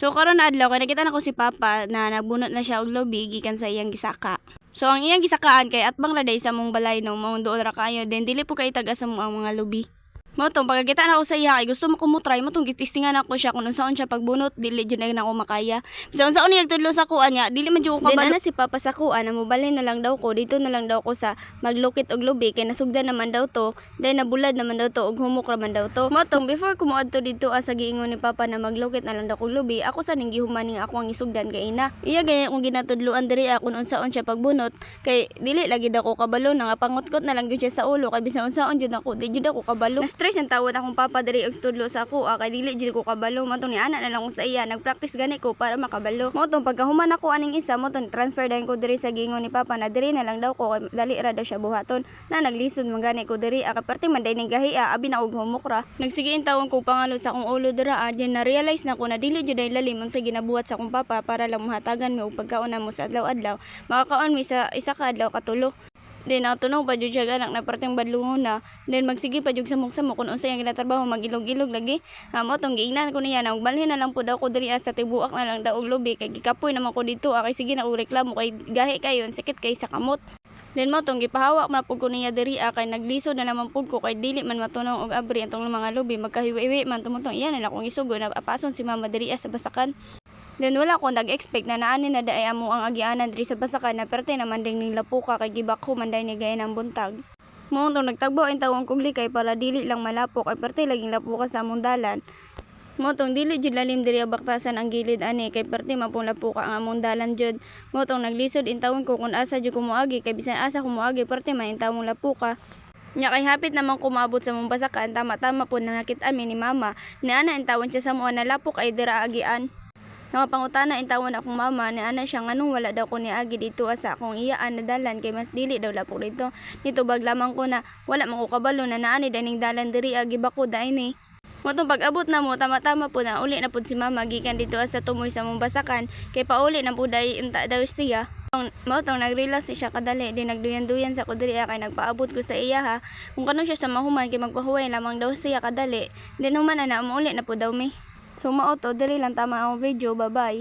So karon na adlaw kay nakita na ko si Papa na nagbunot na siya og lubi gikan sa iyang gisaka. So ang iyang gisakaan kay atbang ra day sa mong balay no mao duol ra kayo then dili po kay taga sa mo ang mga lubi. Mo tong pagkakita na ko sa iya kay gusto mo kumutry mo tong gitistingan ako siya kung unsaon siya pagbunot dili jud na ako makaya. Bisan unsaon niya tudlo sa kuan niya dili man jud ko kabalo. Then si Papa sa kuan na mobalhin na lang daw ko dito na lang daw ko sa maglukit og lubi kay nasugdan naman daw to then nabulad naman daw to og humok ra man daw to. Mo tong before ko moadto dito sa giingon ni Papa na maglukit na lang daw ko lubi ako sa ning gihuman ning ako ang isugdan kay ina. Iya gaya kung ginatudloan diri kung unsaon siya pagbunot kay dili lagi daw ko kabalo nga pangutkot na lang gyud siya sa ulo kay bisan unsaon jud ako di jud ako kabalo. Na-stress ang tawad akong Papa diri og tudlo sa ako kay dili jud ko kabalo mo tong ni ana na lang ko sa iya nagpractice gani ko para makabalo. Mo tong pagkahuman ako aning isa mo tong transfer dayon ko diri sa giingon ni Papa na diri na lang daw ko kay dali ra daw siya buhaton na naglisod man gani ko diri kaparte man day ning gahi abi na og humok ra. Nagsige intawon ko pangalot sa akong ulo dira diyan na realize na ko na dili jud ay lalim sa ginabuhat sa akong Papa para lang mahatagan mi og pagkaon mo sa adlaw-adlaw makakaon mi sa isa ka adlaw katulo. Then natunog pa jud siya ganak na parteng badlungon na. Then magsige pa jud sa mo kung unsa yang ginatrabaho magilog-ilog lagi. Mo tong giingnan ko niya na balhin na lang po daw ko diri sa tibuak na lang daw og lubi kay gikapoy naman ko dito kay sige na og reklamo kay gahi kayon sakit kay sa kamot. Then mo tong gipahawak man pud ko niya diri kay naglisod na naman pud ko kay dili man matunong og abri antong mga lubi magkahiwi-iwi man tumutong iyan na akong isugo na apason si mama diri sa basakan. Then wala ko nag-expect na naani na daay amo ang agianan diri sa basakan na perte naman ding ning lapuka kay gibakho man day ni gaya ng buntag. Mo tong nagtagbo ang tawong kugli kay para dili lang malapok kay perte laging lapuka sa among dalan. Mo tong dili jud lalim diri baktasan ang gilid ani kay perte mapong lapuka ang among dalan jud. Mo tong naglisod intawon ko kun asa jud ko moagi kay bisan asa ko moagi perte man intawong lapuka. Nya kay hapit naman kumabot sa mong basakan tama-tama po na nakit-ami ni mama ni ana intawon siya sa mo na lapok ay dira agian. Nakapangutana intawon akong mama ni ana siya nganong wala daw ko niagi dito sa akong iyaan na dalan kay mas dili daw lapok dito. Nito bag lamang ko na wala man ko kabalo na naani daning dalan diri bako daay ni. Motong pag-abot na mo tama-tama po na uli na pud si mama gikan dito sa tumoy sa mong basakan kay pauli na pud ay unta daw siya. Motong nag-relax siya kadali din nagduyan-duyan sa ko diri kay nagpaabot ko sa iya ha. Kung kanon siya sa mahuman kay magpahuway lamang daw siya kadali. Din human na uli na pud daw mi. So mao to diri lang tama ang video, bye bye.